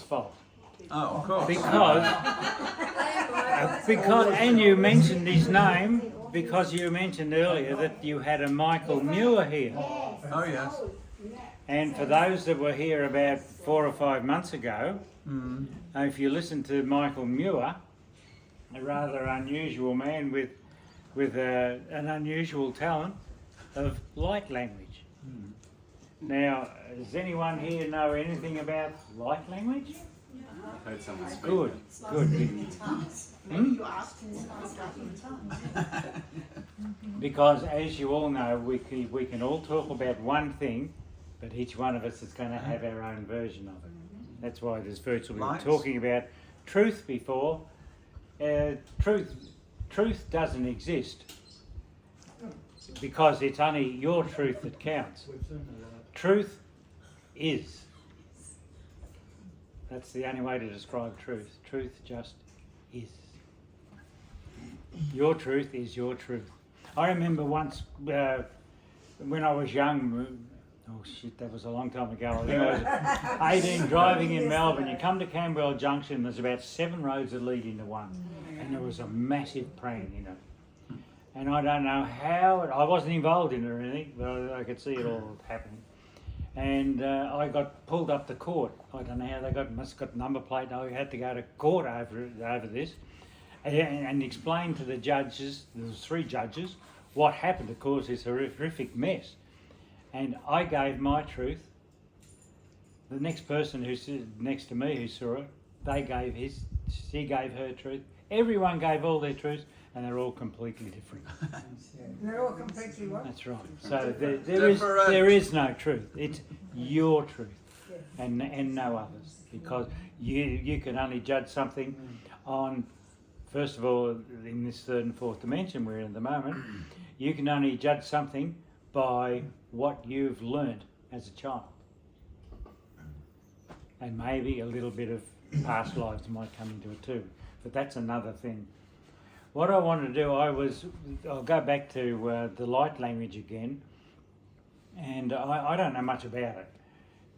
fault. Oh, of course. Because, and you mentioned his name because you mentioned earlier that you had a Michael Muir here. Oh, yes. And for those that were here about 4 or 5 months ago, if you listen to Michael Muir, a rather unusual man with an unusual talent of light language. Now, does anyone here know anything about light language? I've heard someone speak. Good, good. Because as you all know, we can all talk about one thing, but each one of us is going to have our own version of it. That's why there's virtually talking about truth before. Truth doesn't exist because it's only your truth that counts. Truth is. That's the only way to describe truth. Truth just is. Your truth is your truth. I remember once when I was young, oh shit, that was a long time ago. I think I was 18 driving in Melbourne. You come to Camberwell Junction, there's about 7 roads that lead into one. And there was a massive pram in it. And I don't know how, I wasn't involved in it or anything, but I could see it all happening. And I got pulled up to court. I don't know how they must have got number plate. I had to go to court over this and explain to the judges, there was 3 judges, what happened to cause this horrific mess. And I gave my truth. The next person who stood next to me who saw it, she gave her truth. Everyone gave all their truths, and they're all completely different. They're all completely what? That's right. So there is no truth. It's your truth, and no others, because you can only judge something on, first of all, in this 3rd and 4th dimension we're in at the moment, you can only judge something by what you've learnt as a child. And maybe a little bit of past lives might come into it too, but that's another thing. What I wanted to do, I'll go back to the light language again, and I don't know much about it.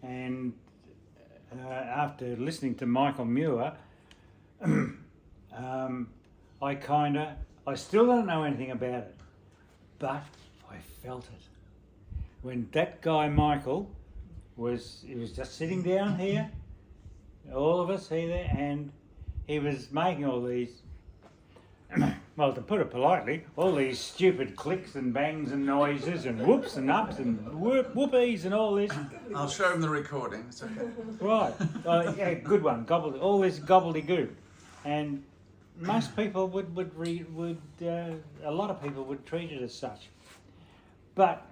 And after listening to Michael Muir, I still don't know anything about it, but I felt it. When that guy Michael he was just sitting down here, all of us here, and he was making all these, well, to put it politely, all these stupid clicks and bangs and noises and whoops and ups and whoopies and all this. I'll show him the recording. It's okay. Right. Yeah, good one. All this gobbledygook. And most people a lot of people would treat it as such. But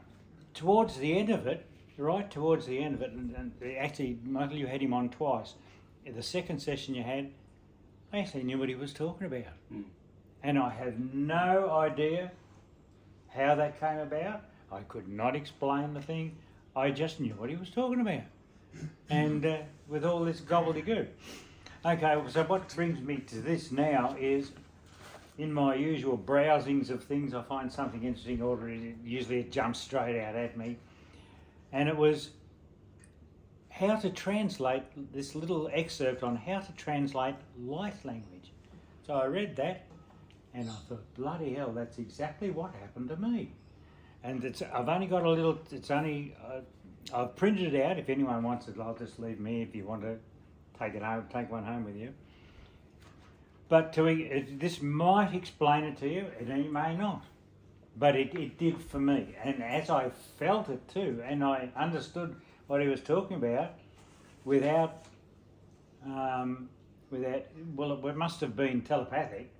towards the end of it, and actually, Michael, you had him on twice. The second session you had, I actually knew what he was talking about. And I have no idea how that came about. I could not explain the thing. I just knew what he was talking about. And with all this gobbledygook. Okay, so what brings me to this now is, in my usual browsings of things, I find something interesting, or usually it jumps straight out at me. And it was how to translate, this little excerpt on how to translate light language. So I read that, and I thought, bloody hell, that's exactly what happened to me. And I've only got a little, I've printed it out. If anyone wants it, I'll just leave me if you want to take it home, take one home with you. But this might explain it to you, and it may not. But it did for me. And as I felt it too, and I understood what he was talking about without, well, it must have been telepathic,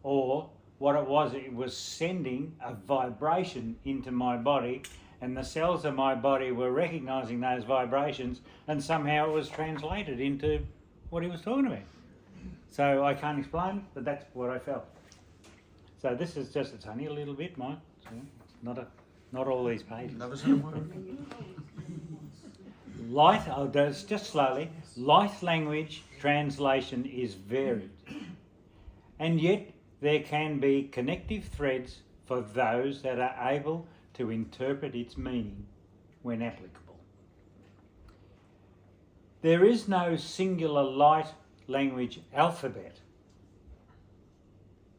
or what it was sending a vibration into my body, and the cells of my body were recognising those vibrations, and somehow it was translated into what he was talking about. So I can't explain it, but that's what I felt. So this is just, it's only a little bit, Mike. So it's not all these pages. Never said a word. Just slowly, light language translation is varied. And yet there can be connective threads for those that are able to interpret its meaning when applicable. There is no singular light language alphabet.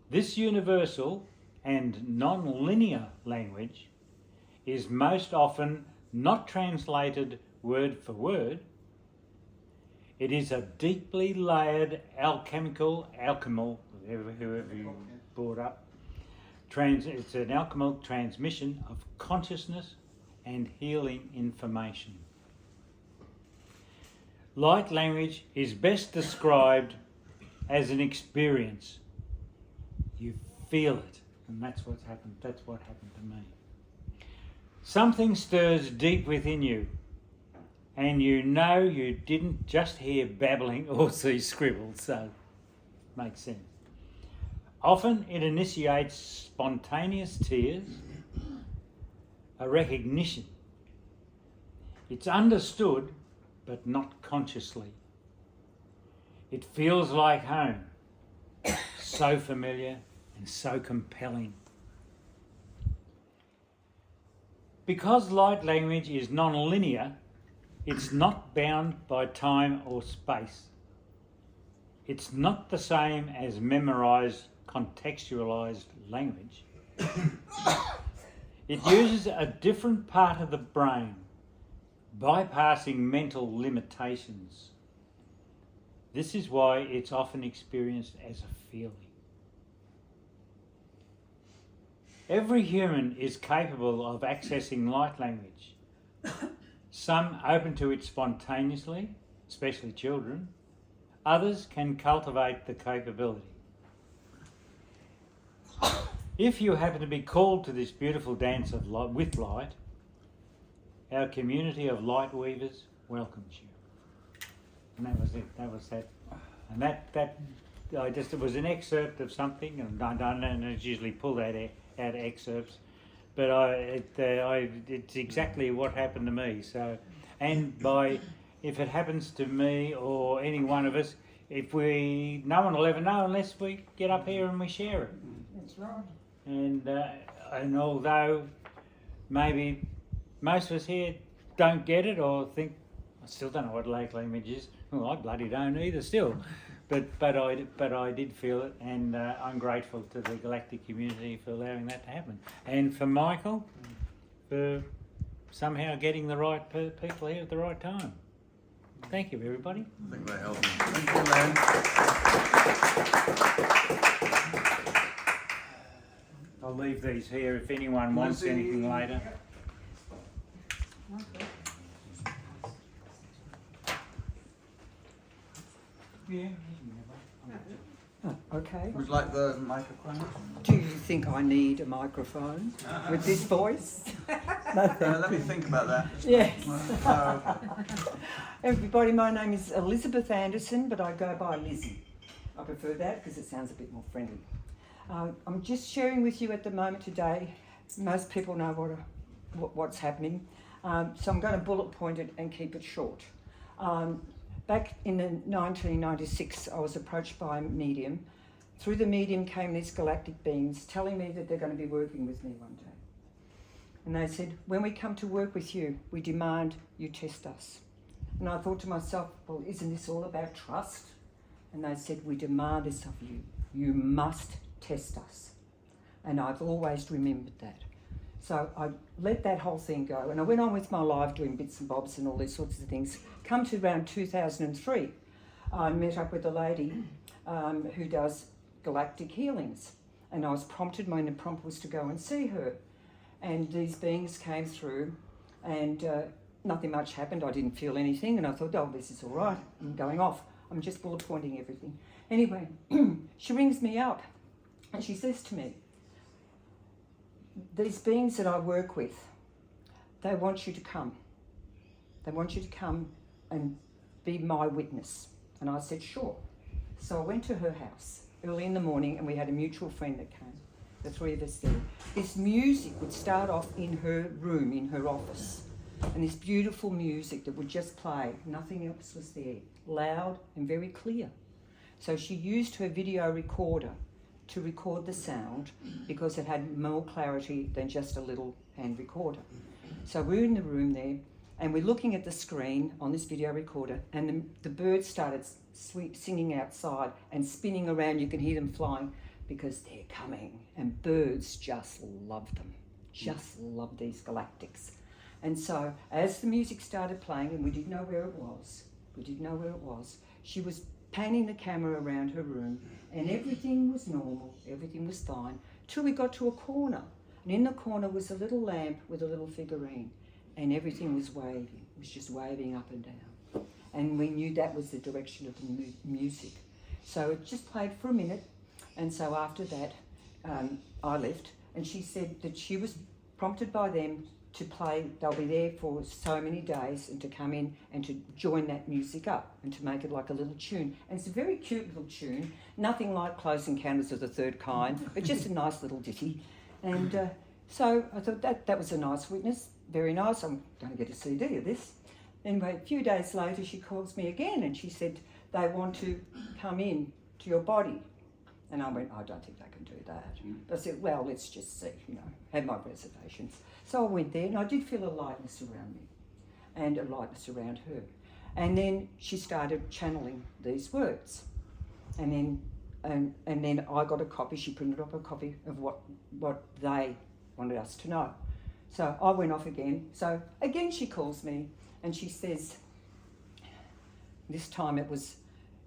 This universal and non-linear language is most often not translated word for word. It is a deeply layered alchemical, whoever you brought up, it's an alchemical transmission of consciousness and healing information. Light language is best described as an experience. You feel it, and that's what's happened. That's what happened to me. Something stirs deep within you, and you know you didn't just hear babbling or see scribbles, so makes sense. Often it initiates spontaneous tears, a recognition. It's understood, but not consciously. It feels like home, so familiar and so compelling. Because light language is non-linear, it's not bound by time or space. It's not the same as memorised, contextualised language. It uses a different part of the brain, bypassing mental limitations. This is why it's often experienced as a feeling. Every human is capable of accessing light language. Some open to it spontaneously, especially children. Others can cultivate the capability. If you happen to be called to this beautiful dance of light, with light, our community of light weavers welcomes you. And that was it. That was that. And it was an excerpt of something, and I don't usually pull that out excerpts, but it's exactly what happened to me. So, and if it happens to me or any one of us, no one will ever know unless we get up here and we share it. That's right. And although maybe most of us here don't get it or think, I still don't know what light language is. Well, I bloody don't either still. But I did feel it, and I'm grateful to the galactic community for allowing that to happen. And for Michael, for somehow getting the right people here at the right time. Thank you, everybody. I think that helped. Thank you, Len. I'll leave these here if anyone wants anything later. Yeah. Oh, okay. Would you like the microphone? Do you think I need a microphone with this voice? Let me think about that. Yes. Okay. Everybody, my name is Elizabeth Anderson, but I go by Lizzie. I prefer that because it sounds a bit more friendly. I'm just sharing with you at the moment today. Most people know what's happening, so I'm going to bullet point it and keep it short. Back in 1996, I was approached by a medium. Through the medium came these galactic beings telling me that they're going to be working with me one day. And they said, when we come to work with you, we demand you test us. And I thought to myself, well, isn't this all about trust? And they said, we demand this of you. You must test us. And I've always remembered that. So I let that whole thing go, and I went on with my life doing bits and bobs and all these sorts of things. Come to around 2003, I met up with a lady who does galactic healings, and I was prompted, my prompt was to go and see her. And these beings came through, and nothing much happened. I didn't feel anything, and I thought, oh, this is all right. I'm going off. I'm just bullet pointing everything. Anyway, she rings me up, and she says to me, these beings that I work with, they want you to come. They want you to come and be my witness. And I said, sure. So I went to her house early in the morning, and we had a mutual friend that came, the three of us there. This music would start off in her room, in her office. And this beautiful music that would just play. Nothing else was there. Loud and very clear. So she used her video recorder to record the sound because it had more clarity than just a little hand recorder. So we're in the room there, And we're looking at the screen on this video recorder, and the birds started singing outside and spinning around. You can hear them flying because they're coming. And birds just love them, just love these galactics. And so as the music started playing, and we didn't know where it was, she was panning the camera around her room, and everything was normal, everything was fine, till we got to a corner. And in the corner was a little lamp with a little figurine, and everything was waving. It was just waving up and down. And we knew that was the direction of the music. So it just played for a minute, and so after that, I left, and she said that she was prompted by them to play, they'll be there for so many days, and to come in and to join that music up and to make it like a little tune. And it's a very cute little tune, nothing like Close Encounters of the Third Kind, but just a nice little ditty. And so I thought that was a nice witness, very nice. I'm going to get a CD of this. Anyway, a few days later, she calls me again, and she said, they want to come in to your body. And I went, I don't think they can do that. But I said, well, let's just see, had my reservations. So I went there, and I did feel a lightness around me and a lightness around her. And then she started channeling these words. And then I got a copy, she printed up a copy of what they wanted us to know. So I went off again. So again she calls me, and she says, this time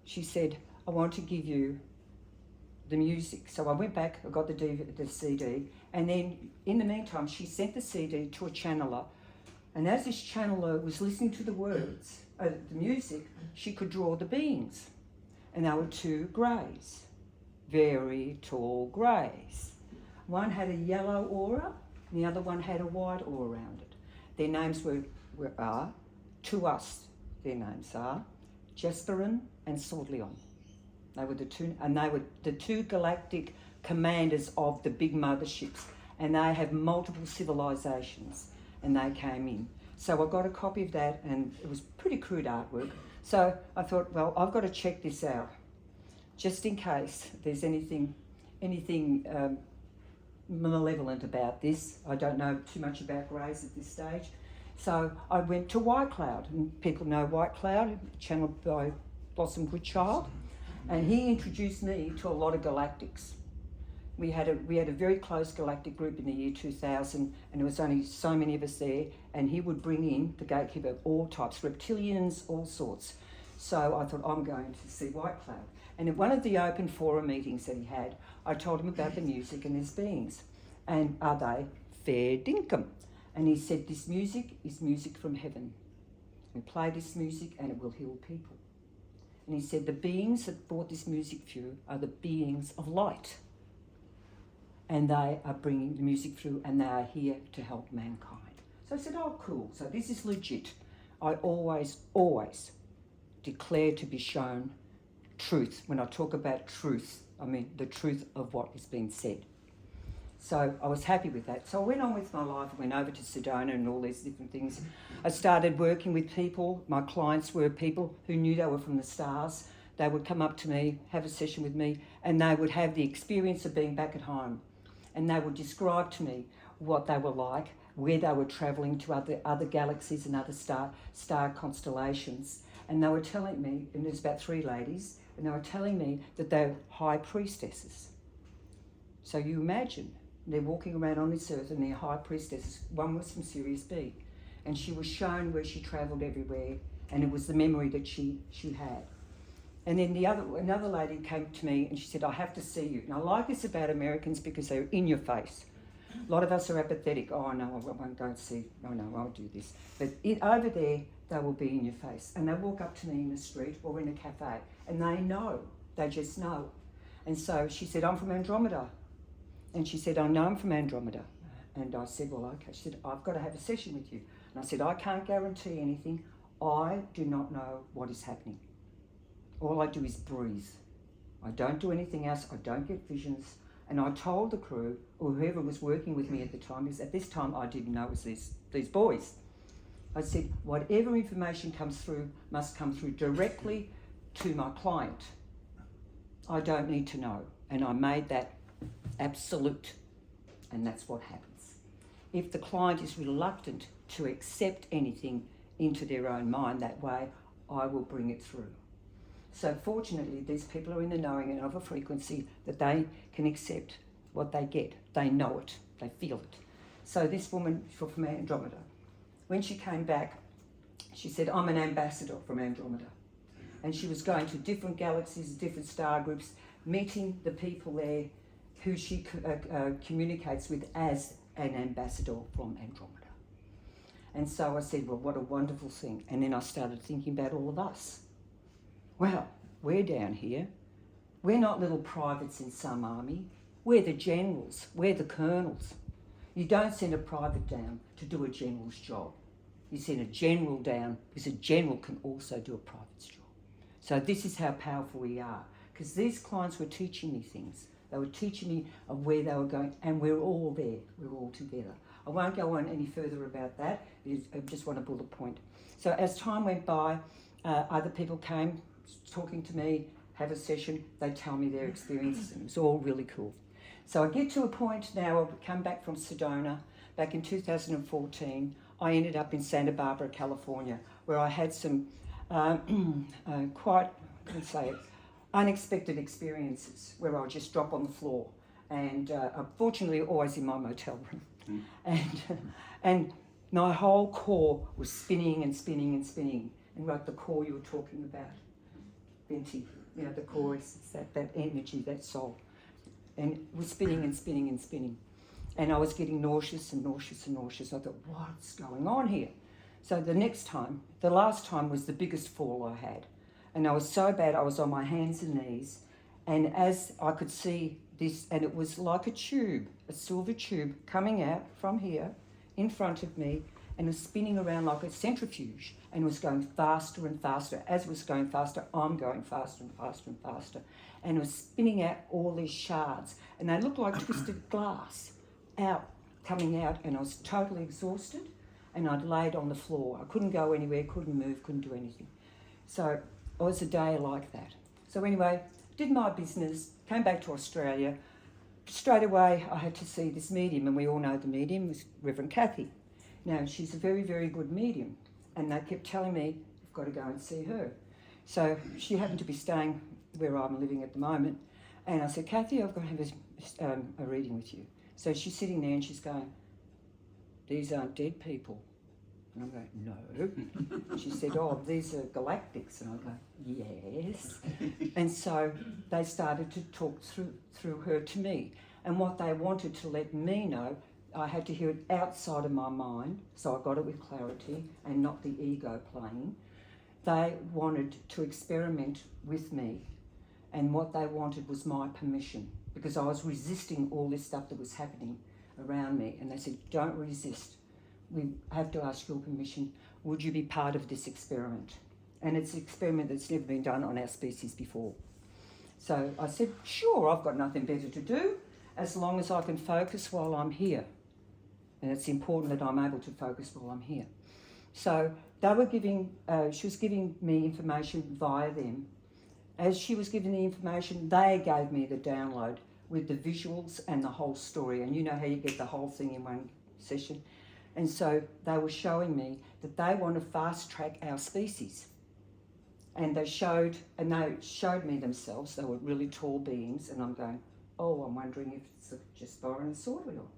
she said, I want to give you the music. So I went back, I got the CD, and then in the meantime she sent the CD to a channeler, and as this channeler was listening to the words, the music, she could draw the beings, and they were two greys, very tall greys. One had a yellow aura, and the other one had a white aura around it. Their names are, to us, their names are Jesperin and Swordleon. They were the two galactic commanders of the big motherships, and they have multiple civilizations, and they came in. So I got a copy of that, and it was pretty crude artwork. So I thought, well, I've got to check this out, just in case there's anything malevolent about this. I don't know too much about greys at this stage. So I went to White Cloud, and people know White Cloud, channeled by Blossom Goodchild. And he introduced me to a lot of galactics. We had a very close galactic group in the year 2000, and there was only so many of us there, and he would bring in, the gatekeeper, all types, reptilians, all sorts. So I thought, I'm going to see White Cloud. And at one of the open forum meetings that he had, I told him about the music and his beings. And are they fair dinkum? And he said, this music is music from heaven. We play this music and it will heal people. And he said, the beings that brought this music through are the beings of light. And they are bringing the music through, and they are here to help mankind. So I said, oh, cool. So this is legit. I always declare to be shown truth. When I talk about truth, I mean the truth of what is being said. So I was happy with that. So I went on with my life. I went over to Sedona and all these different things. I started working with people. My clients were people who knew they were from the stars. They would come up to me, have a session with me, and they would have the experience of being back at home. And they would describe to me what they were like, where they were travelling to other galaxies and other star constellations. And they were telling me, and there's about 3 ladies, and they were telling me that they're high priestesses. So you imagine, they're walking around on this earth and they're high priestesses. One was from Sirius B, and she was shown where she travelled everywhere, and it was the memory that she had. And then another lady came to me and she said, I have to see you. And I like this about Americans because they're in your face. A lot of us are apathetic. Oh, no, I won't go and see. Oh, no, I'll do this. But over there, they will be in your face. And they walk up to me in the street or in a cafe, and they know. They just know. And so she said, I'm from Andromeda. And she said, I know I'm from Andromeda. And I said, well, okay. She said, I've got to have a session with you. And I said, I can't guarantee anything. I do not know what is happening. All I do is breathe. I don't do anything else. I don't get visions. And I told the crew, or whoever was working with me at the time, because at this time I didn't know it was these boys. I said, whatever information comes through must come through directly to my client. I don't need to know. And I made that absolute. And that's what happens. If the client is reluctant to accept anything, into their own mind that way, I will bring it through. So fortunately, these people are in the knowing and of a frequency that they can accept what they get. They know it, they feel it. So this woman from Andromeda, when she came back, she said, I'm an ambassador from Andromeda. And she was going to different galaxies, different star groups, meeting the people there who she communicates with as an ambassador from Andromeda. And so I said, well, what a wonderful thing. And then I started thinking about all of us. Well, we're down here. We're not little privates in some army. We're the generals. We're the colonels. You don't send a private down to do a general's job. You send a general down because a general can also do a private's job. So this is how powerful we are. Because these clients were teaching me things. They were teaching me of where they were going, and we're all there. We're all together. I won't go on any further about that. I just want to bullet point. So as time went by, other people came talking to me, have a session, they tell me their experiences, and it was all really cool. So I get to a point now, I've come back from Sedona, back in 2014, I ended up in Santa Barbara, California, where I had some quite, I can say it, unexpected experiences where I'll just drop on the floor. And unfortunately, always in my motel room. And my whole core was spinning and spinning and spinning. And like the core you were talking about, Venti, you know, the core is that energy, that soul. And it was spinning and spinning and spinning. And I was getting nauseous and nauseous and nauseous. I thought, what's going on here? So the last time was the biggest fall I had. And I was so bad, I was on my hands and knees. And as I could see this, and it was like a tube, a silver tube coming out from here in front of me, and it was spinning around like a centrifuge, and it was going faster and faster. As it was going faster, I'm going faster and faster and faster. And it was spinning out all these shards, and they looked like twisted glass coming out, and I was totally exhausted, and I'd laid on the floor. I couldn't go anywhere, couldn't move, couldn't do anything. So it was a day like that. So anyway, did my business, came back to Australia. Straight away, I had to see this medium, and we all know the medium was Reverend Kathy. Now, she's a very, very good medium, and they kept telling me, you've got to go and see her. So she happened to be staying where I'm living at the moment, and I said, Kathy, I've got to have a reading with you. So she's sitting there and she's going, these aren't dead people. And I'm going, no. She said, oh, these are galactics. And I go, yes. And so they started to talk through her to me. And what they wanted to let me know, I had to hear it outside of my mind, so I got it with clarity and not the ego playing. They wanted to experiment with me. And what they wanted was my permission, because I was resisting all this stuff that was happening around me. And they said, don't resist. We have to ask your permission. Would you be part of this experiment? And it's an experiment that's never been done on our species before. So I said, sure, I've got nothing better to do as long as I can focus while I'm here. And it's important that I'm able to focus while I'm here. So they were she was giving me information via them. As she was giving the information, they gave me the download with the visuals and the whole story. And you know how you get the whole thing in one session. And so they were showing me that they want to fast track our species. And they showed me themselves. They were really tall beings. And I'm going, oh, I'm wondering if it's just foreign and sword wheel.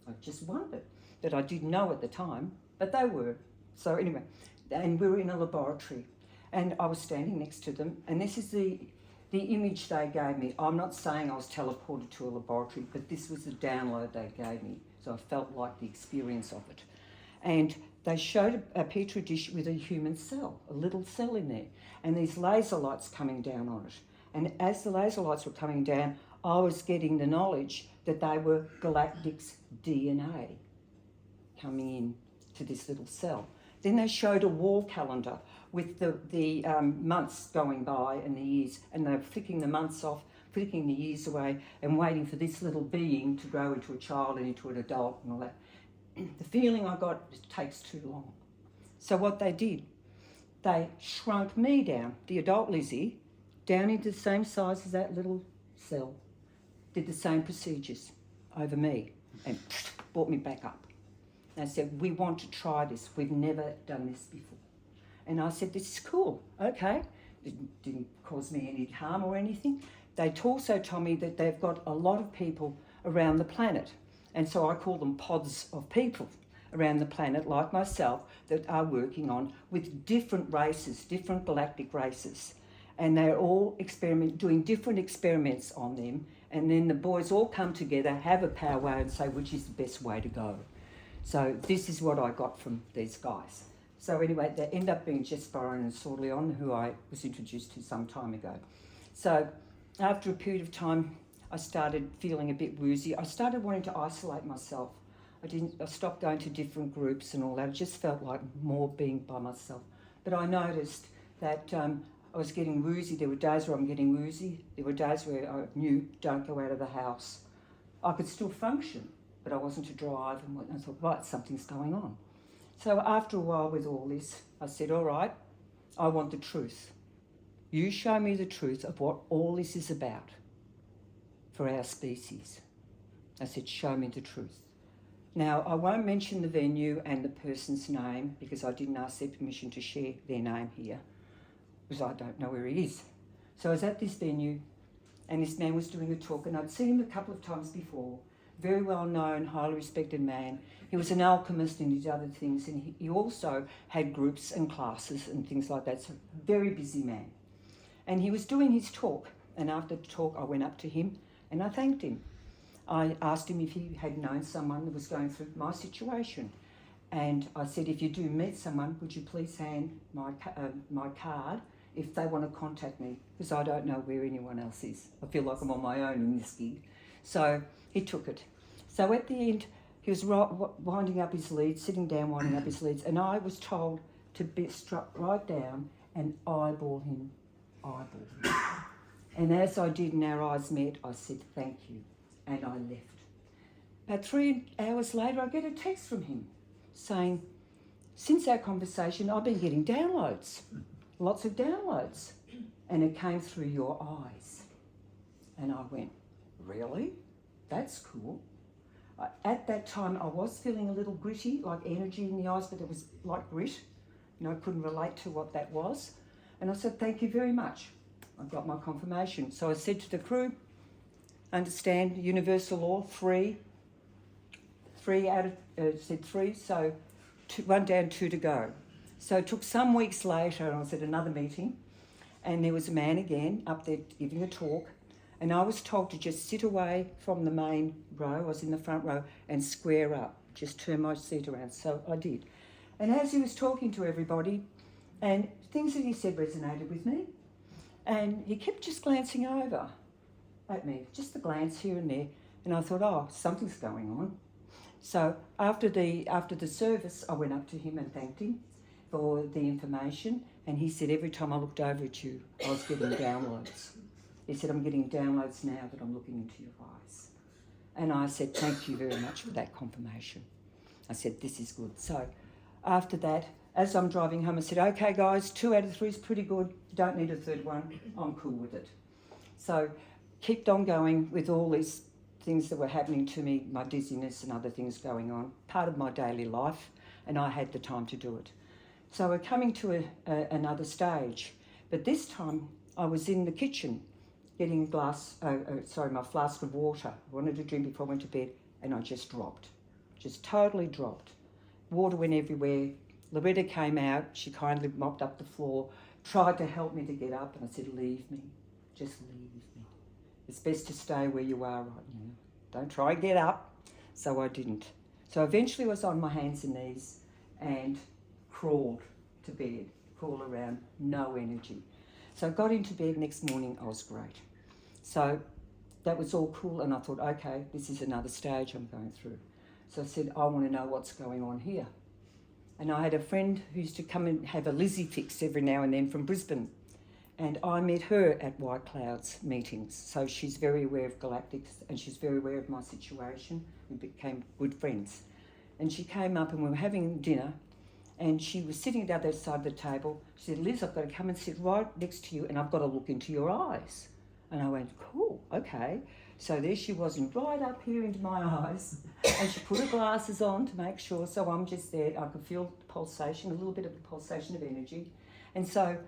I just wondered. That I didn't know at the time, but they were. So anyway, and we were in a laboratory, and I was standing next to them, and this is the image they gave me. I'm not saying I was teleported to a laboratory, but this was the download they gave me. So I felt like the experience of it. And they showed a petri dish with a human cell, a little cell in there, and these laser lights coming down on it. And as the laser lights were coming down, I was getting the knowledge that they were galactic's DNA coming in to this little cell. Then they showed a wall calendar with the months going by and the years, and they were flicking the months off, flicking the years away, and waiting for this little being to grow into a child and into an adult and all that. The feeling I got, it takes too long. So what they did, they shrunk me down, the adult Lizzie, down into the same size as that little cell, did the same procedures over me, and brought me back up. They said, we want to try this. We've never done this before. And I said, this is cool, okay. It didn't cause me any harm or anything. They also told me that they've got a lot of people around the planet. And so I call them pods of people around the planet, like myself, that are working on with different races, different galactic races. And they're all doing different experiments on them. And then the boys all come together, have a powwow and say which is the best way to go. So this is what I got from these guys. So anyway, they end up being Jess Byron and Saul Leon, who I was introduced to some time ago. So after a period of time, I started feeling a bit woozy. I started wanting to isolate myself. I stopped going to different groups and all that. I just felt like more being by myself. But I noticed that I was getting woozy. There were days where I'm getting woozy. There were days where I knew, don't go out of the house. I could still function, but I wasn't to drive. And I thought, right, something's going on. So after a while with all this, I said, all right, I want the truth. You show me the truth of what all this is about for our species. I said, show me the truth. Now, I won't mention the venue and the person's name because I didn't ask their permission to share their name here because I don't know where he is. So I was at this venue and this man was doing a talk and I'd seen him a couple of times before. Very well known, highly respected man. He was an alchemist and did other things, and he also had groups and classes and things like that. So very busy man. And he was doing his talk, and after the talk I went up to him and I thanked him. I asked him if he had known someone that was going through my situation. And I said, if you do meet someone, would you please hand my card if they want to contact me, because I don't know where anyone else is. I feel like I'm on my own in this gig. So he took it. So at the end, he was winding up his leads, sitting down, winding up his leads, and I was told to be struck right down and eyeball him. And as I did and our eyes met, I said, thank you, and I left. About 3 hours later, I get a text from him saying, since our conversation, I've been getting downloads, lots of downloads, and it came through your eyes. And I went, really? That's cool. At that time, I was feeling a little gritty, like energy in the eyes, but it was like grit. I couldn't relate to what that was. And I said, thank you very much. I got my confirmation. So I said to the crew, understand universal law, three out of, said three, so one down, two to go. So it took some weeks later, and I was at another meeting, and there was a man again up there giving a talk, and I was told to just sit away from the main row, I was in the front row, and square up, just turn my seat around. So I did. And as he was talking to everybody, and things that he said resonated with me, and he kept just glancing over at me, just a glance here and there, and I thought, oh, something's going on. So after the service, I went up to him and thanked him for the information, and he said, every time I looked over at you, I was getting downloads. He said, I'm getting downloads now that I'm looking into your eyes. And I said, thank you very much for that confirmation. I said, this is good. So after that, as I'm driving home, I said, okay guys, 2 out of 3 is pretty good. Don't need a third one. I'm cool with it. So kept on going with all these things that were happening to me, my dizziness and other things going on, part of my daily life, and I had the time to do it. So we're coming to another stage, but this time I was in the kitchen getting a glass, my flask of water. I wanted to drink before I went to bed, and I just dropped, just totally dropped. Water went everywhere. Loretta came out, she kindly mopped up the floor, tried to help me to get up, and I said, leave me, just leave me. It's best to stay where you are right now. Don't try and get up. So I didn't. So eventually I was on my hands and knees and crawled to bed, crawled around, no energy. So I got into bed next morning, I was great. So that was all cool, and I thought, okay, this is another stage I'm going through. So I said, I want to know what's going on here. And I had a friend who used to come and have a Lizzie fixed every now and then from Brisbane. And I met her at White Cloud's meetings. So she's very aware of galactics and she's very aware of my situation. We became good friends. And she came up and we were having dinner, and she was sitting at the other side of the table. She said, Liz, I've got to come and sit right next to you and I've got to look into your eyes. And I went, cool, okay. So there she was, and right up here into my eyes. And she put her glasses on to make sure. So I'm just there. I could feel the pulsation, a little bit of a pulsation of energy. And so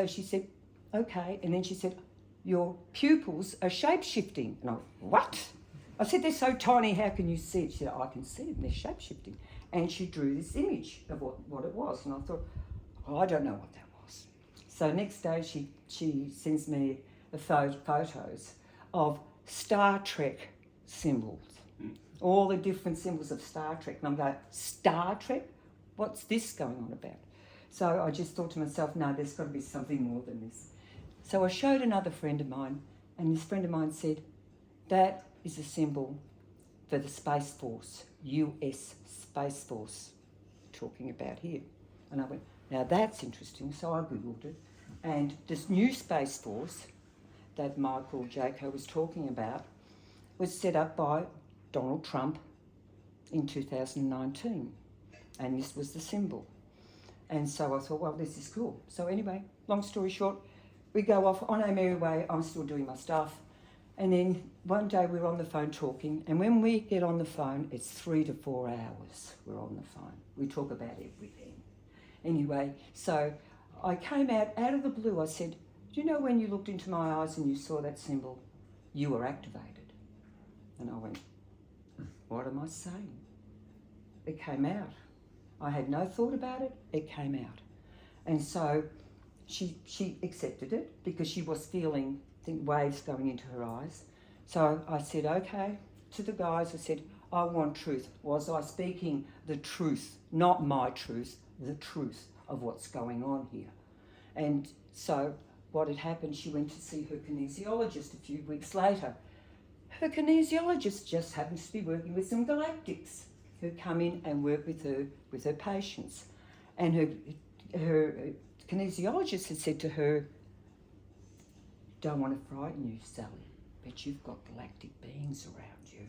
she said, okay. And then she said, your pupils are shape-shifting. And I went, what? I said, they're so tiny, how can you see it? She said, I can see them, they're shape-shifting. And she drew this image of what it was. And I thought, oh, I don't know what that was. So next day she sends me the photos of Star Trek symbols, all the different symbols of Star Trek. And I'm going, Star Trek? What's this going on about? So I just thought to myself, no, there's got to be something more than this. So I showed another friend of mine, and this friend of mine said, that is a symbol for the Space Force, US Space Force, talking about here. And I went, now that's interesting. So I Googled it, and this new Space Force that Michael Jaco was talking about was set up by Donald Trump in 2019. And this was the symbol. And so I thought, well, this is cool. So anyway, long story short, we go off on our merry way. I'm still doing my stuff. And then one day we're on the phone talking. And when we get on the phone, it's 3 to 4 hours we're on the phone. We talk about everything. Anyway, so I came out of the blue. I said, do you know when you looked into my eyes and you saw that symbol, you were activated? And I went, what am I saying? It came out. I had no thought about it. It came out. And so she accepted it because she was feeling, I think, waves going into her eyes. So I said, okay, to the guys, I said, I want truth. Was I speaking the truth, not my truth, the truth of what's going on here? And so what had happened, she went to see her kinesiologist a few weeks later. Her kinesiologist just happens to be working with some galactics who come in and work with her patients. And her kinesiologist had said to her, don't want to frighten you, Sally, but you've got galactic beings around you.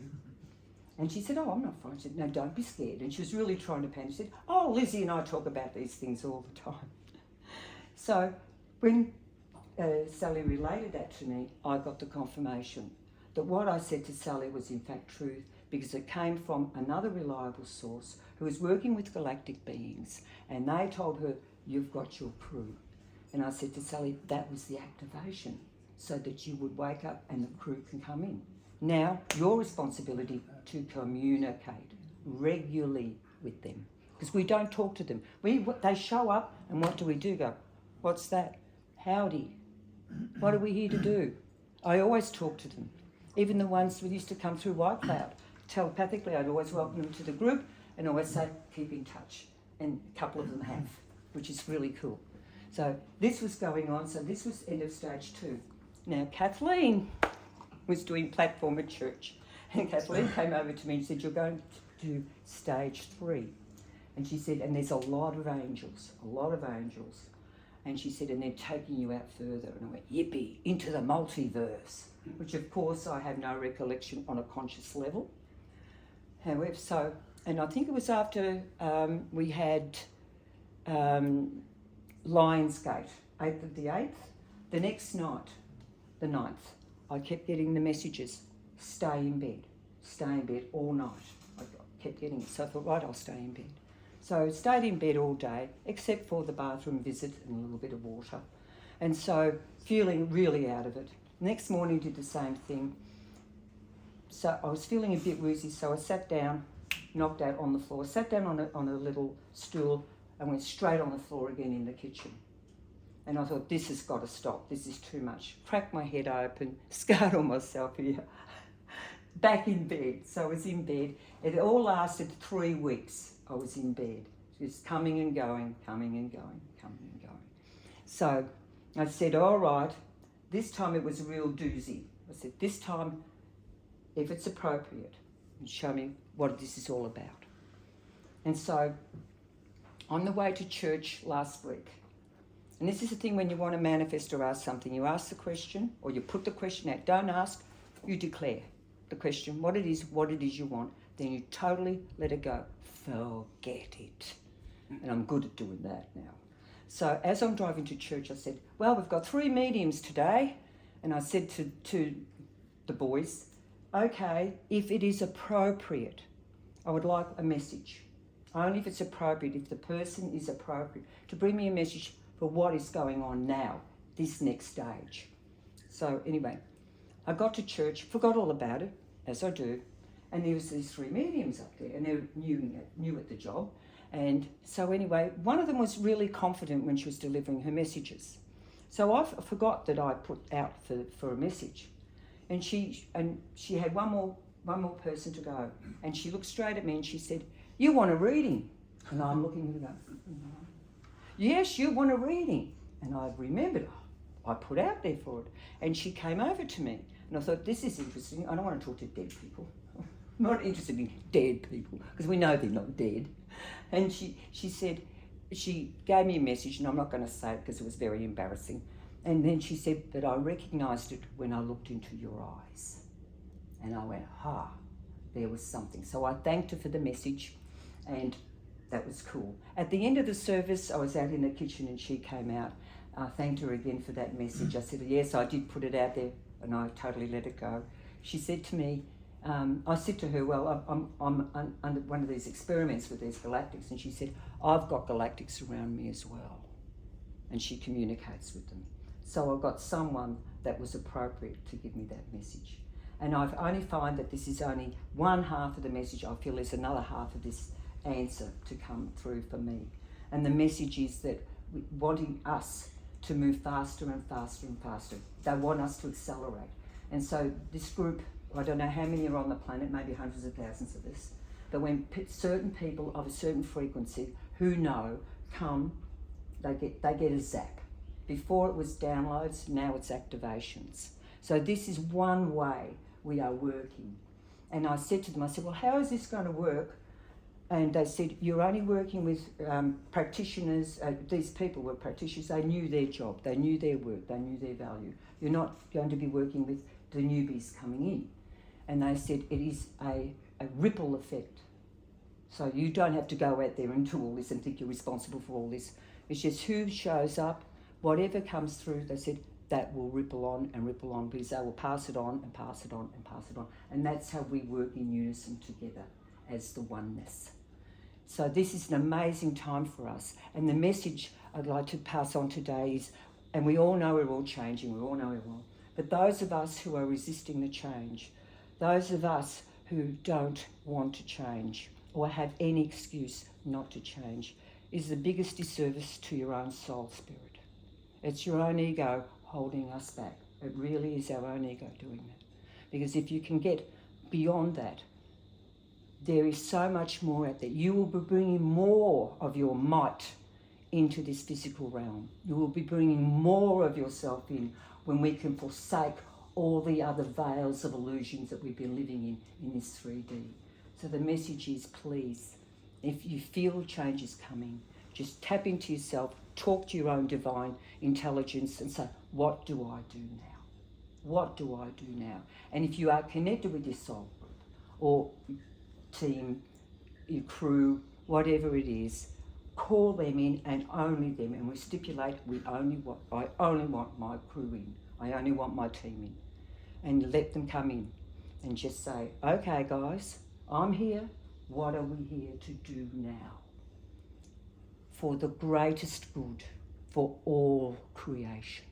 And she said, oh, I'm not frightened. She said, no, don't be scared. And she was really trying to panic. She said, oh, Lizzie and I talk about these things all the time. So when Sally related that to me, I got the confirmation that what I said to Sally was in fact truth, because it came from another reliable source who was working with galactic beings, and they told her, you've got your crew. And I said to Sally, that was the activation, so that you would wake up and the crew can come in. Now, your responsibility to communicate regularly with them, because we don't talk to them. They show up, and what do? Go, what's that? Howdy. What are we here to do? I always talk to them. Even the ones who used to come through White Cloud, telepathically, I'd always welcome them to the group and always say, keep in touch. And a couple of them have, which is really cool. So this was going on. So this was end of stage 2. Now, Kathleen was doing platform at church. And Kathleen came over to me and said, you're going to do stage 3. And she said, and there's a lot of angels. And she said, and they're taking you out further. And I went, yippee, into the multiverse, which of course I have no recollection on a conscious level. However, so, and I think it was after we had Lionsgate, 8th of the 8th, the next night, the 9th, I kept getting the messages, stay in bed all night. I kept getting it, so I thought, right, I'll stay in bed. So I stayed in bed all day, except for the bathroom visit and a little bit of water. And so feeling really out of it. Next morning did the same thing. So I was feeling a bit woozy, so I sat down, knocked out on the floor, sat down on a little stool and went straight on the floor again in the kitchen. And I thought, this has got to stop, this is too much. Cracked my head open, scarred on myself here. Back in bed, so I was in bed. It all lasted 3 weeks. I was in bed, just coming and going. So I said, all right, this time it was a real doozy. I said, this time, if it's appropriate, show me what this is all about. And so on the way to church last week, and this is the thing when you want to manifest or ask something, you ask the question or you put the question out. Don't ask, you declare the question, what it is you want, then you totally let it go. Forget it. And I'm good at doing that now. So as I'm driving to church, I said, well, we've got 3 mediums today, And I said to the boys, okay, if it is appropriate, I would like a message. Only if it's appropriate, if the person is appropriate, to bring me a message for what is going on now, this next stage. So anyway, I got to church, forgot all about it, as I do, and there was these 3 mediums up there, and they were new at the job. And so anyway, one of them was really confident when she was delivering her messages. So I forgot that I put out for a message. And she had one more person to go. And she looked straight at me and she said, "You want a reading?" And I'm looking at her going, "Yes, you want a reading." And I remembered, I put out there for it. And she came over to me. And I thought, this is interesting. I don't want to talk to dead people. I'm not interested in dead people, because we know they're not dead. And she said, she gave me a message, and I'm not going to say it because it was very embarrassing. And then she said that I recognised it when I looked into your eyes. And I went, there was something. So I thanked her for the message, and that was cool. At the end of the service, I was out in the kitchen and she came out. I thanked her again for that message. I said, yes, I did put it out there, and I totally let it go. She said to me, I said to her, well, I'm under one of these experiments with these galactics, and she said, I've got galactics around me as well. And she communicates with them. So I got someone that was appropriate to give me that message. And I've only find that this is only one half of the message. I feel there's another half of this answer to come through for me. And the message is that wanting us to move faster and faster and faster. They want us to accelerate. And so this group, I don't know how many are on the planet, maybe hundreds of thousands of us, but when certain people of a certain frequency who know come, they get a zap. Before it was downloads, now it's activations. So this is one way we are working. And I said to them, I said, well, how is this going to work? And they said, you're only working with practitioners. These people were practitioners. They knew their job. They knew their work. They knew their value. You're not going to be working with the newbies coming in. And they said it is a ripple effect. So you don't have to go out there and do all this and think you're responsible for all this. It's just who shows up, whatever comes through, they said that will ripple on because they will pass it on and pass it on and pass it on. And that's how we work in unison together as the oneness. So this is an amazing time for us. And the message I'd like to pass on today is, and we all know we're all changing, we all know we're all, but those of us who are resisting the change, those of us who don't want to change or have any excuse not to change, is the biggest disservice to your own soul spirit. It's your own ego holding us back. It really is our own ego doing that. Because if you can get beyond that, there is so much more out there. You will be bringing more of your might into this physical realm. You will be bringing more of yourself in when we can forsake all the other veils of illusions that we've been living in this 3D. So the message is, please, if you feel change is coming, just tap into yourself, talk to your own divine intelligence and say, what do I do now? What do I do now? And if you are connected with your soul group or team, your crew, whatever it is, call them in and only them. And we stipulate I only want my crew in. I only want my team in. And let them come in and just say, okay guys, I'm here. What are we here to do now? For the greatest good for all creation.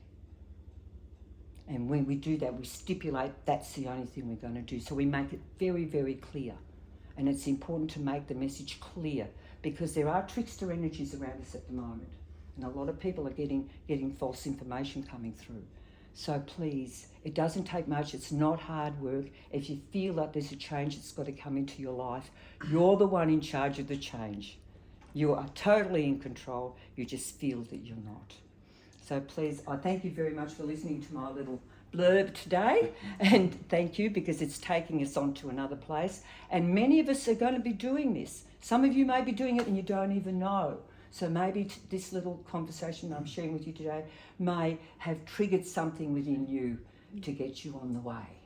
And when we do that, we stipulate that's the only thing we're going to do. So we make it very, very clear. And it's important to make the message clear because there are trickster energies around us at the moment. And a lot of people are getting false information coming through. So please, it doesn't take much. It's not hard work. If you feel like there's a change that's got to come into your life, you're the one in charge of the change. You are totally in control. You just feel that you're not. So please, I thank you very much for listening to my little blurb today. And thank you because it's taking us on to another place. And many of us are going to be doing this. Some of you may be doing it and you don't even know. So maybe this little conversation I'm sharing with you today may have triggered something within you to get you on the way.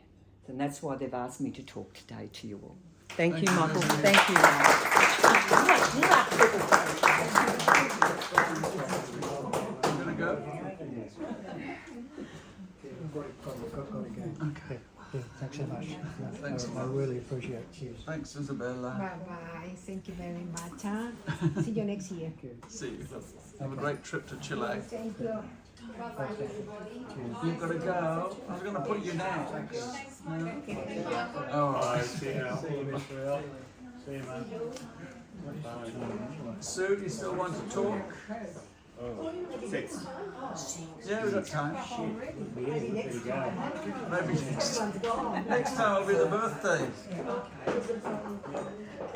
And that's why they've asked me to talk today to you all. Thank you, Michael. Thank you, I'm going to go. we've got to go. Okay. Yeah, thanks so much. Thanks a I lot. really appreciate it. Cheers. Thanks, Isabella. Bye-bye. Thank you very much. Huh? See you next year. See you. Have a great trip to Chile. Thank you. You've got to go. I was going to put you down. No? All right. See you. See you, man. Sue, you still want to talk? Oh, 6. Yeah, we've got time. There you go. Maybe next time will be the birthday.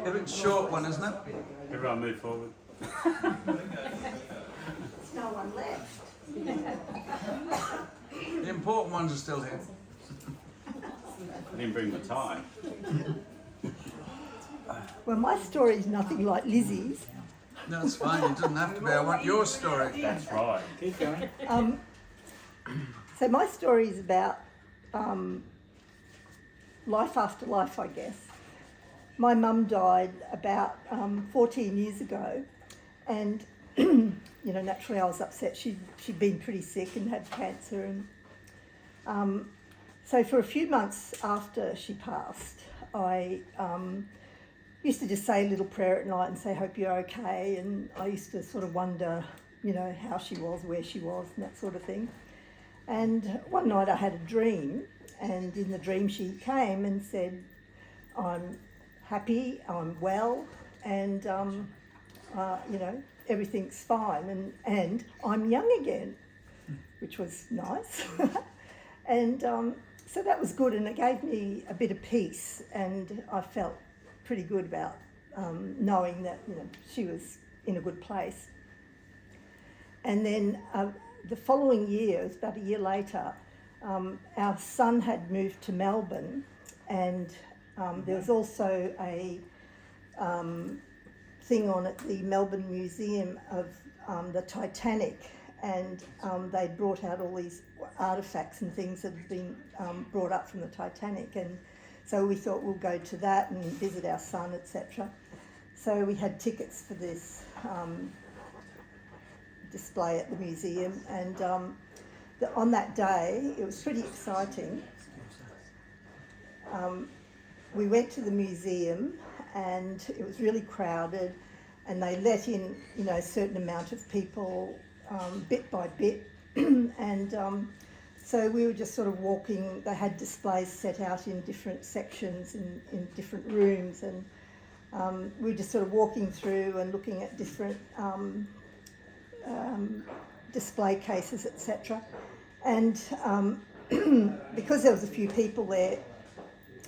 If it's a short one, isn't it? Everyone move forward. No one left. The important ones are still here. I didn't bring the tie. Well, my story is nothing like Lizzie's. No, it's fine. It doesn't have to be. I want your story. That's right. Keep going. So my story is about life after life, I guess. My mum died about 14 years ago, and naturally I was upset. She'd been pretty sick and had cancer, and so for a few months after she passed, I used to just say a little prayer at night and say, "Hope you're okay." And I used to sort of wonder, how she was, where she was, and that sort of thing. And one night I had a dream, and in the dream she came and said, "I'm happy, I'm well, and everything's fine, and I'm young again," which was nice. And so that was good, and it gave me a bit of peace, and I felt pretty good about knowing that she was in a good place. And then the following year, it was about a year later, our son had moved to Melbourne, and there was also a thing on at the Melbourne Museum of the Titanic, and they brought out all these artefacts and things that had been brought up from the Titanic, and so we thought we'll go to that and visit our son, etc. So we had tickets for this display at the museum, and on that day, it was pretty exciting. We went to the museum, and it was really crowded, and they let in a certain amount of people bit by bit, and so we were just sort of walking. They had displays set out in different sections in different rooms, and we were just sort of walking through and looking at different display cases, etc. And because there was a few people there,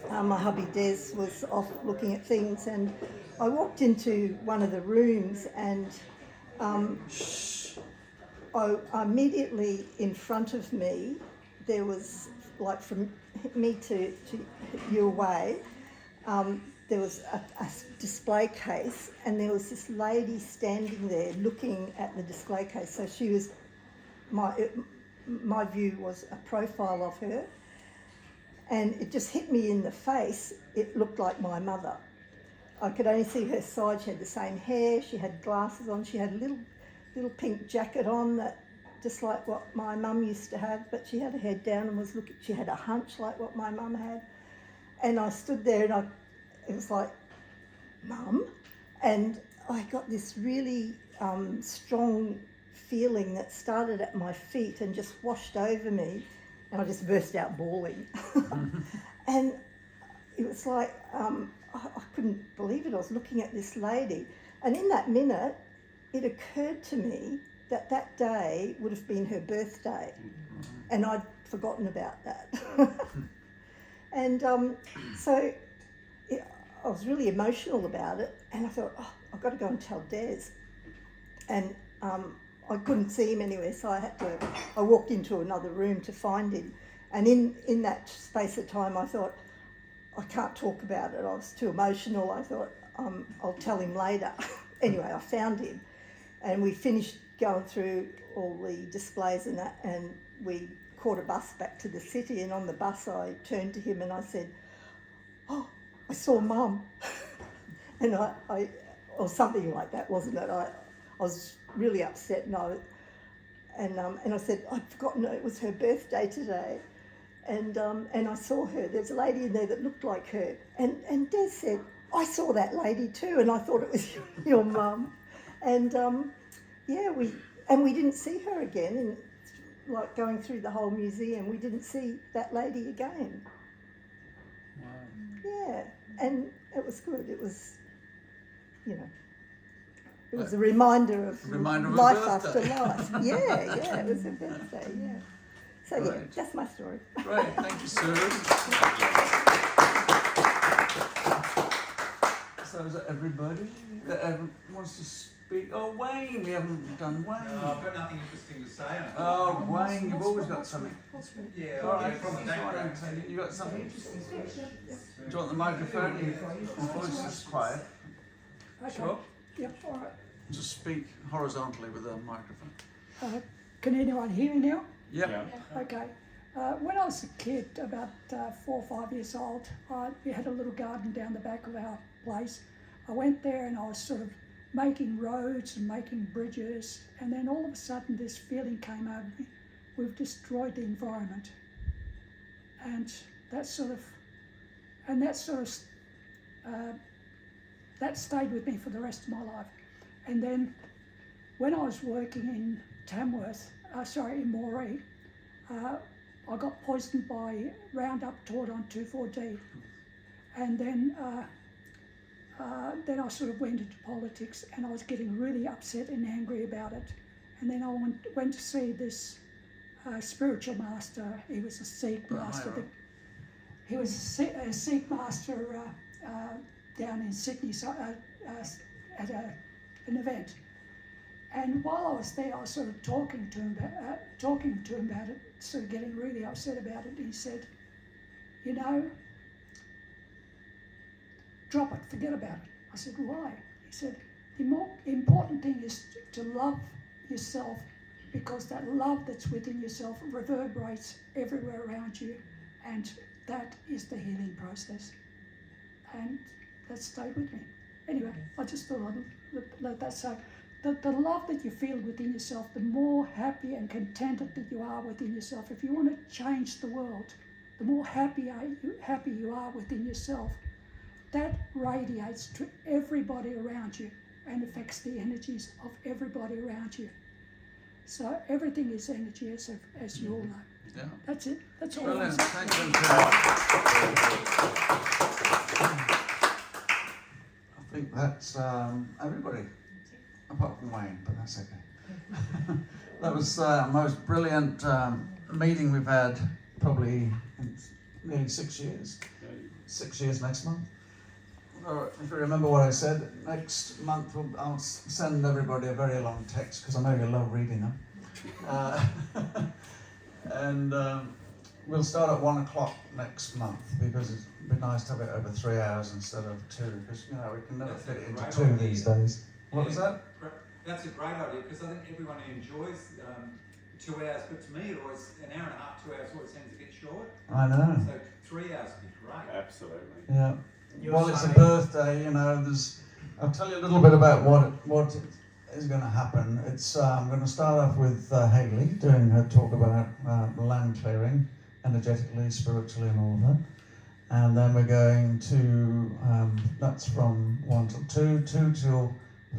my hubby Des was off looking at things, and I walked into one of the rooms, and immediately in front of me, there was, like from me to you away, there was a display case, and there was this lady standing there looking at the display case. So she was, my view was a profile of her, and it just hit me in the face. It looked like my mother. I could only see her side. She had the same hair, she had glasses on, she had a little pink jacket on, that just like what my mum used to have, but she had her head down and was looking. She had a hunch like what my mum had. And I stood there, and it was like, "Mum," and I got this really strong feeling that started at my feet and just washed over me, and I just burst out bawling. And it was like, I couldn't believe it. I was looking at this lady, and in that minute, it occurred to me that that day would have been her birthday, and I'd forgotten about that. And so I was really emotional about it, and I thought, I've got to go and tell Des. And I couldn't see him anywhere, so I walked into another room to find him. And in that space of time, I thought, I can't talk about it. I was too emotional. I thought, I'll tell him later. Anyway, I found him, and we finished going through all the displays and that, and we caught a bus back to the city. And on the bus, I turned to him and I said, "Oh, I saw Mum." And I or something like that, wasn't it? I was really upset, and I said, "I'd forgotten it was her birthday today." And I saw her. There's a lady in there that looked like her. And Des said, I saw that lady too, and I thought it was your mum. And we didn't see her again. And like going through the whole museum, we didn't see that lady again. Wow. Yeah, and it was good. It was, it was a reminder of Reminder of a life birthday. after life. Yeah, it was a birthday, yeah. So yeah, Right. that's my story. Great, thank you, Sue. So is that everybody that wants to speak? Oh, Wayne, we haven't done Wayne. No, I've got nothing interesting to say. on it. Oh, Wayne, you've always got something. Yeah, All right, from the go on background. then, Tony. You got something interesting to say? Do you want the microphone? Your voice is quiet. Okay. Sure. Yep, all right. Just speak horizontally with the microphone. Can anyone hear me now? Yep. Yeah. Okay. When I was a kid, about 4 or 5 years old, we had a little garden down the back of our place. I went there and I was sort of making roads and making bridges, and then all of a sudden this feeling came over me. We've destroyed the environment. And that stayed with me for the rest of my life. And then when I was working in Tamworth, in Moree, I got poisoned by Roundup Tordon 2,4-D. And then I sort of went into politics, and I was getting really upset and angry about it. And then I went to see this spiritual master. He was a Sikh master. He was a Sikh master down in Sydney at an event. And while I was there, I was sort of talking to him about it, sort of getting really upset about it. And he said, drop it, forget about it. I said, why? He said, the more important thing is to love yourself, because that love that's within yourself reverberates everywhere around you, and that is the healing process. And that stayed with me. Anyway, I just thought I'd let that say. The love that you feel within yourself, the more happy and contented that you are within yourself. If you want to change the world, the more happy you are within yourself, that radiates to everybody around you and affects the energies of everybody around you. So everything is energy, as you all know. Yeah. That's it. That's all. Brilliant. I Thanks, Andrew. I think that's everybody, apart from Wayne, but that's okay. That was the most brilliant meeting we've had probably in nearly 6 years. 6 years next month. If you remember what I said, next month I'll send everybody a very long text, because I know you love reading them. And we'll start at 1 o'clock next month, because it'd be nice to have it over 3 hours instead of 2, because we can never fit it into 2 these days. What was that? That's a great idea, because I think everyone enjoys 2 hours, but to me, it always an hour and a half, 2 hours always seems a bit short. I know. So 3 hours would be great. Absolutely. Yeah. Well, it's a birthday, I'll tell you a little bit about what is going to happen. I'm going to start off with Hayley doing her talk about land clearing, energetically, spiritually, and all of that. And then we're going to, that's from 1 till 2, 2 till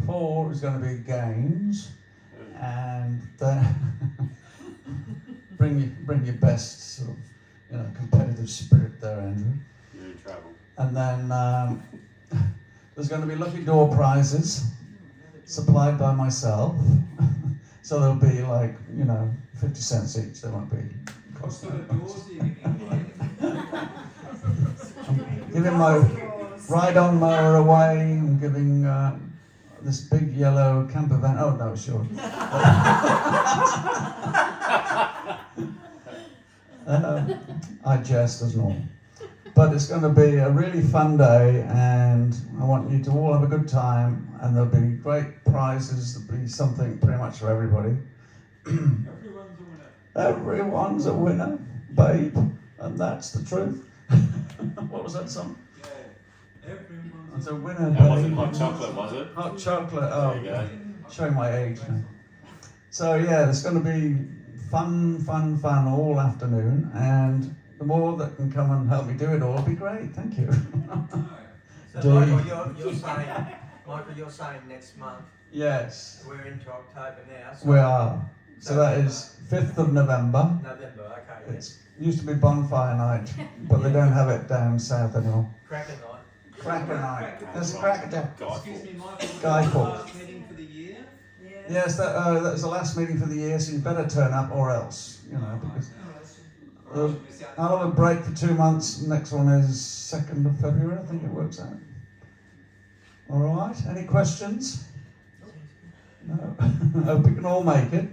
4 is going to be games. And then bring your best sort of, competitive spirit there, Andrew. You're in trouble. And then there's going to be lucky door prizes supplied by myself. So there'll be 50 cents each. There won't be What sort of doors are you giving away? I'm giving my ride-on mower away. I'm giving this big yellow camper van. Oh no, sure. I jest as normal. But it's going to be a really fun day, and I want you to all have a good time, and there'll be great prizes. There'll be something pretty much for everybody. Everyone's a winner. Everyone's a winner, babe, and that's the truth. What was that song? Yeah. Everyone's It's a winner, That wasn't babe. hot chocolate, was it? Hot chocolate, There you go. showing my age now. So yeah, there's going to be fun all afternoon, and the more that can come and help me do it all, will be great. Thank you. So Do you- Michael, you're saying next month. Yes, We're into October now. So we are. So that is 5th of November. November, okay. Yeah. It used to be bonfire night, but they don't have it down south anymore. Cracker night. Cracker night. There's a cracker down. Excuse me, Michael, Guy was that the Fawkes. last meeting for the year? Yes, that's the last meeting for the year, so you better turn up or else, you know, because I'll have a break for 2 months. Next one is 2nd of February, I think it works out. All right, any questions? No? I hope we can all make it.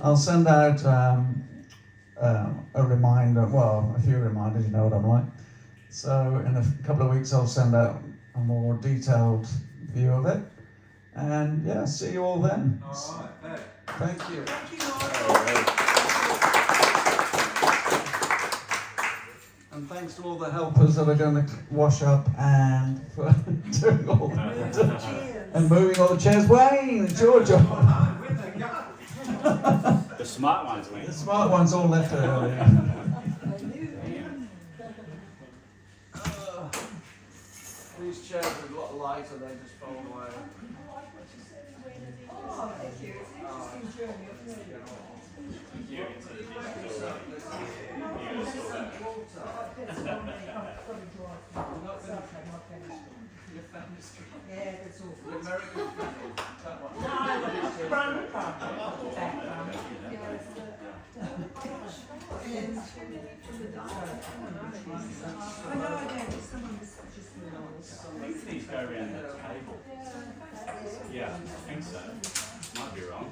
I'll send out a reminder, well, a few reminders, you know what I'm like. So in a couple of weeks I'll send out a more detailed view of it. And yeah, see you all then. All right, Thank you. And thanks to all the helpers that are going to wash up and for doing all that. And moving all the chairs. Wayne, it's your job. where'd they go? The smart ones went. The smart ones all left earlier. These chairs are a lot lighter, they just fold away. Oh, thank you. It's an interesting journey. Yeah, that's all. The American people, that one. No, the front part. Back part. I know, I know. Someone was just I think these go around the table. Yeah, I think so. Might be wrong.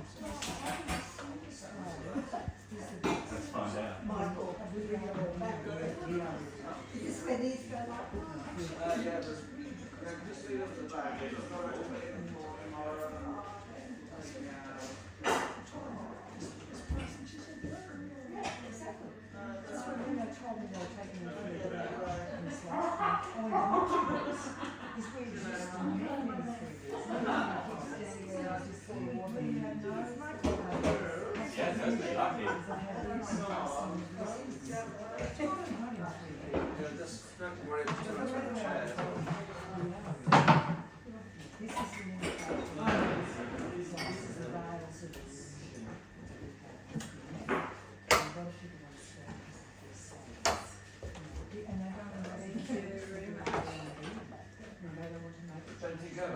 Let's find out. Michael, is this where these go up? Yeah, just leave it at the back. It's not open tomorrow. Yeah, it does be lucky. Yeah, just don't worry too much about the chair. Plenty go.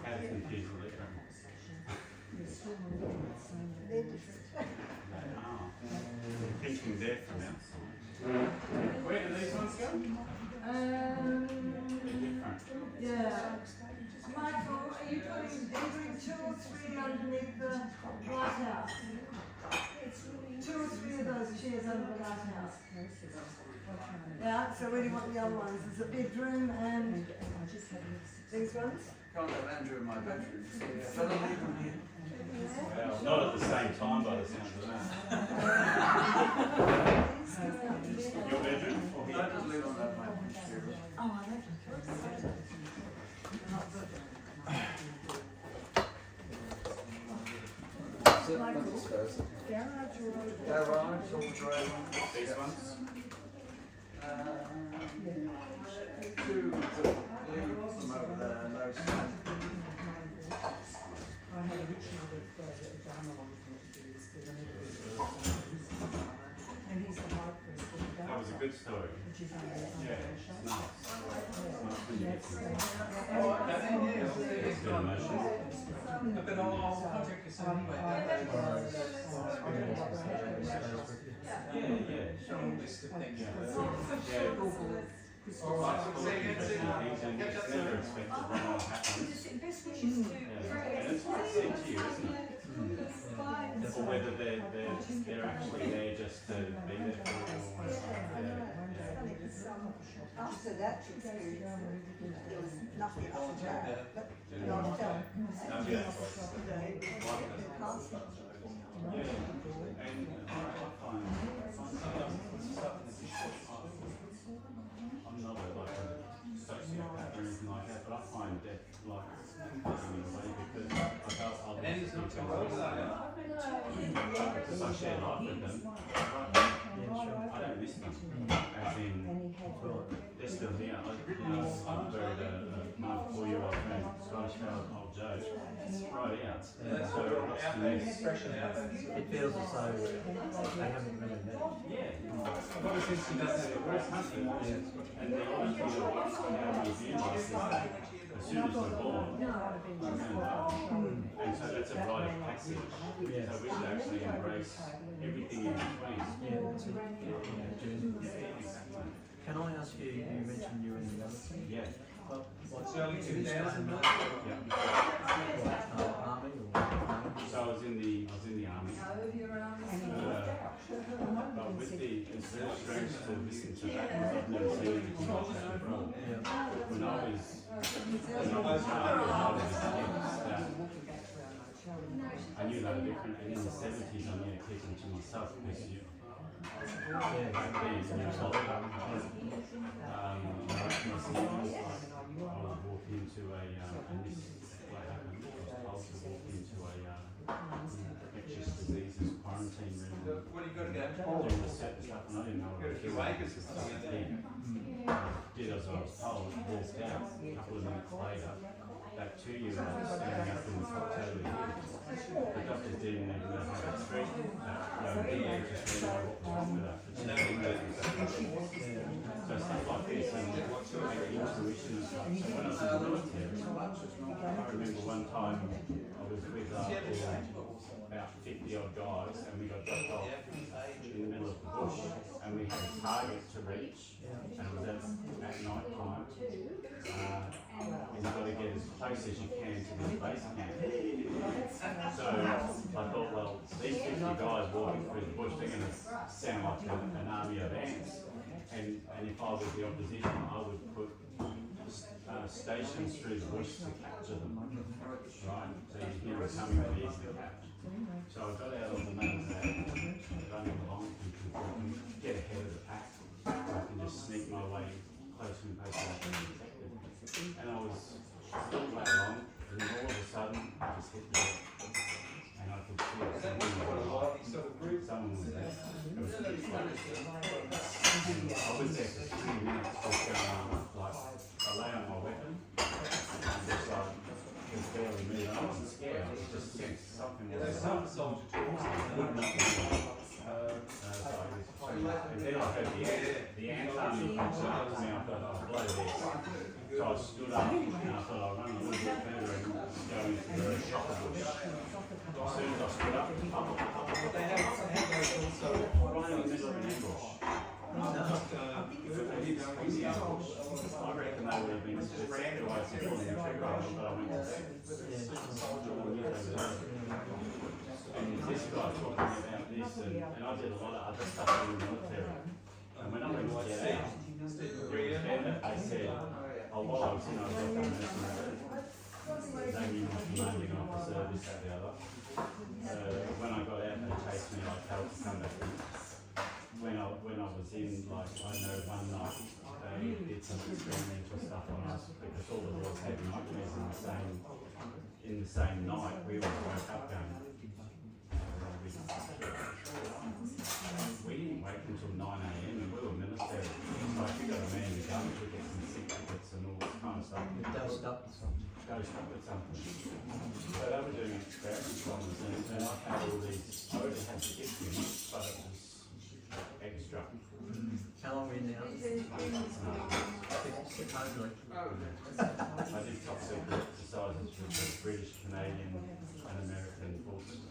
How confused will it come? They're different. Oh, thinking there for now. Where do these ones go? Different. Yeah. Michael, are you putting 2 or 3 underneath the lighthouse? 2 or 3 of those chairs under the lighthouse. Yeah, so where do you want the other ones? There's a bedroom and these ones? Can't have Andrew in my bedroom. Better leave him here. Well, not at the same time by the sounds of that. Your bedroom? Or I here? just leave on that my computer. Oh, I like Sit, let's discuss it. Garage or driveway? These ones? 2 that leave them over there and those That was a good story. Yeah, it's nice. It's nice when you get to it's a bit emotional. But I'll contact you soon anyway. Yeah, yeah. Show them list of things. Yeah. All right, so see you again soon. And Catch it's up never soon. expected when that happens. best wishes to Yeah. And it's what said to you, isn't it? Or whether they're actually there just to be there for After that experience, there was nothing after that. But I felt Yeah, and I find stuff in the picture. I'm not like a sociopath or anything like that, but I find death like comforting in a way because because I share life with them. I don't miss them. As in, they're still here. I've buried my 4-year-old friend, Scottish fellow, old Joe, right out. So what's the next? It feels as though they haven't really met. Yeah. Ever since she does it, we're hunting. And the only thing that we realise is that as soon as we're born, we're going to die. And so that's a rite of passage. So we should actually embrace everything in between. Exactly. Can I ask you, you mentioned you were in the military? Yeah. What's early 2000? Yeah. Army or? So I was in the army. But with it's very strange to listen to that because I've never seen anything like that before. When I was young, I knew they were different, and in the 70s I knew to keep them to myself because back then you was like, I would walk into and this is what happened, I was told to walk into infectious diseases quarantine room. What do you got to go? Doing the certain stuff, and I didn't know what it was. Did as I was told, walked out. A couple of minutes later, that 2-year-old was standing up in the cocktail here. The doctors didn't even know how to treat that young lady, just didn't know what was wrong with her. So stuff like this, and intuition and stuff. So when I was in the military, I remember one time I was with about 50 odd guys, and we got dropped off in the middle of the bush, and we had a target to reach, and it was at night time. And you've got to get as close as you can to this base camp. So I thought, well, these 50 guys walking through the bush, they're going to sound like an army of ants. And if I was the opposition, I would put stations through the bush to capture them. Right? So you hear them coming to easy to capture. So I got out on the main road, running along, thinking, get ahead of the pack. I can just sneak my way closer and closer. And I was still way along, and then all of a sudden, I just hit the wall. And I could see someone was there. It was pitch black. And I was there for 3 minutes, just going on, like, I lay on my weapon, and just like, was barely moving. I wasn't scared, I was just sensed something was wrong. And then I heard the ant army comes up to me, I thought I'll blow this. So I stood up and I thought I'll run a little bit further and go into the shopper bush. As soon as I stood up, right in the middle of an ambush. I reckon they would have been spread away from pulling the trigger on them, but I went to and this guy talking about this, and I did a lot of other stuff in the military. And when I went to get out, they said, oh, while I was in, I was up on mercenary. They knew my commanding officer, this, that, the other. When I got out, they chased me like hell to come back in. When I was in, like, I know one night, they did some experimental stuff on us because all of us had nightmares in the same night. We all woke up going, we didn't wait until 9 AM and we were military. Like, we got a man in the gun to get some sick tickets and all this kind of stuff. Dosed up with something. Dosed up with something. So they were doing experiments on us, and I had all these, I already had the gift in it, but it was extra. How long were you in the army? Supposedly. I did top secret exercises with the British, Canadian and American forces.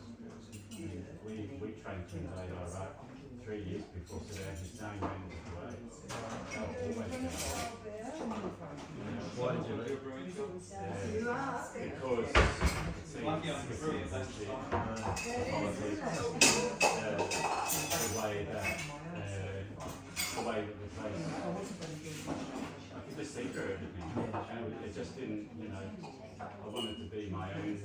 We trained to invade Iraq 3 years before Saddam Hussein ran away. Why did you leave? Because Lucky on the group, that's the way that the place, I could just see through everything, and it just didn't, I wanted to be my own,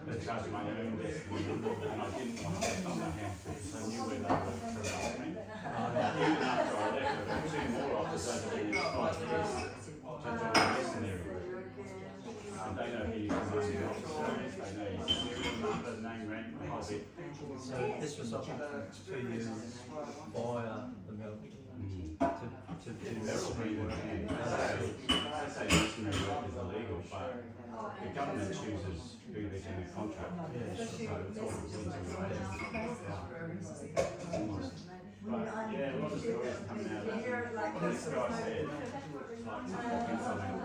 judge my own destiny, and I didn't want to get on my hands because I knew where they were throughout me. Even after I left, there were 2 more officers over the next 5 years to join the mercenary group. And they know who your commanding officer is, they know your serial number, a bit. So this was offered to you via the mill to do Merrill work. I say missionary work is illegal, but the government chooses who they're going to contract. Yeah, So it's all But yeah, a lot of stories coming out of that. This guy said, like, something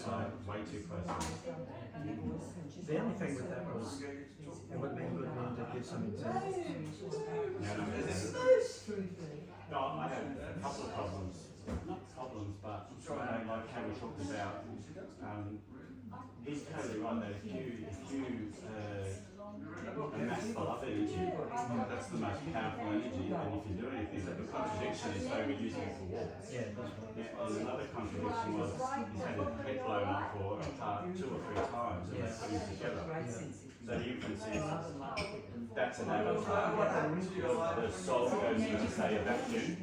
like, way too close. The only thing with that was it would have been good then to give some examples. No, I had a couple of problems. Not problems, but like how we talked about. He's totally right that if you amass the love energy, that's the most powerful energy, and if you do anything, the contradiction is so we're using it for war. Yeah, that's right. Yeah, and another contradiction was he's had his head blown off or apart 2 or 3 times and they're putting together. So the inference is that's an avatar. The soul goes into, say, a vacuum,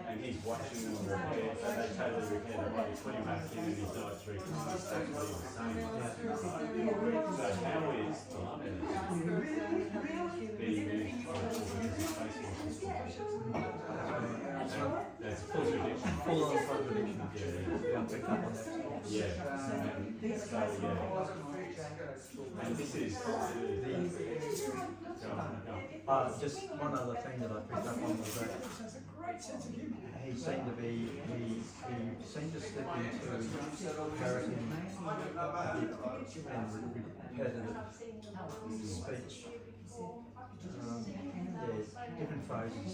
and he's watching them repair, so they totally repair the body, put him back in and he's died 3 times. That's what he was saying. So how is the love energy being used for the space force? That's full prediction. Full on contradiction. Yeah, I picked up on that. Yeah. And this is just one other thing that I picked up on was that he seemed to slip into parroting and repetitive speech. Different phrases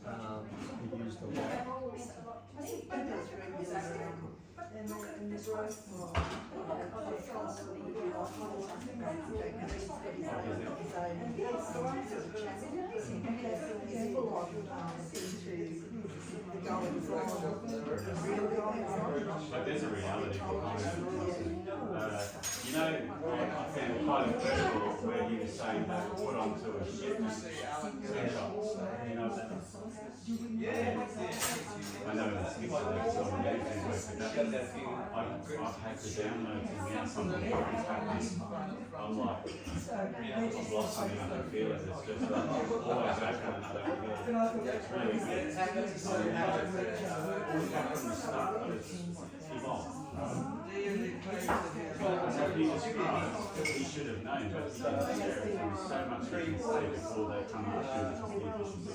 he used a lot. But there's a reality behind it. You know, I found it quite incredible where he was saying that put onto a ship and you know that. I know it's mixed with that sort of YouTube work, but I've had to download it now. Something like this happening. I'm like, I've lost something, I don't feel it. It's just always open and I don't feel it. It's really good. From the start, it's evolved. What he described, he should have known, but he didn't share it. There was so much he can say before they come up with the efficiency.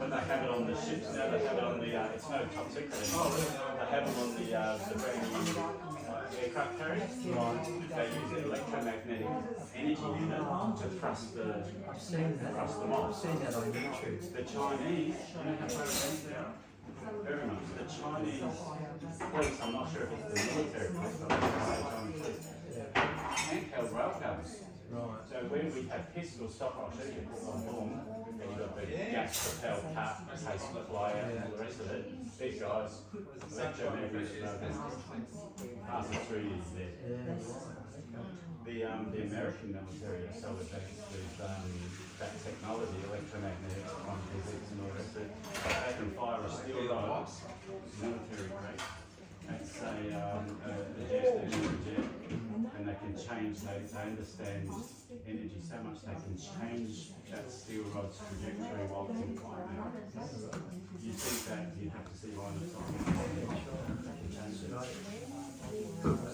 But they have it on the ships now, they have it on the, it's no top secret anymore. They have it on the brand new aircraft carriers. They use the electromagnetic energy unit to thrust them off. I've seen that on YouTube. The Chinese, you know how advanced they are? Very much. The Chinese police, I'm not sure if it's the military police, but handheld rail guns. Right. So when we have pistols, stop, I'll show you, boom, and you've got the gas propelled cut, say split wire, and all the rest of it. These guys, electromagnetic passes through you there. The American military are so advanced with that technology, electromagnetic physics and all the rest of it. They can fire a steel rod, military grade. That's a jet, and they can change, they understand energy so much they can change that steel rod's trajectory while it's in flight now. You think that, you have to see one of the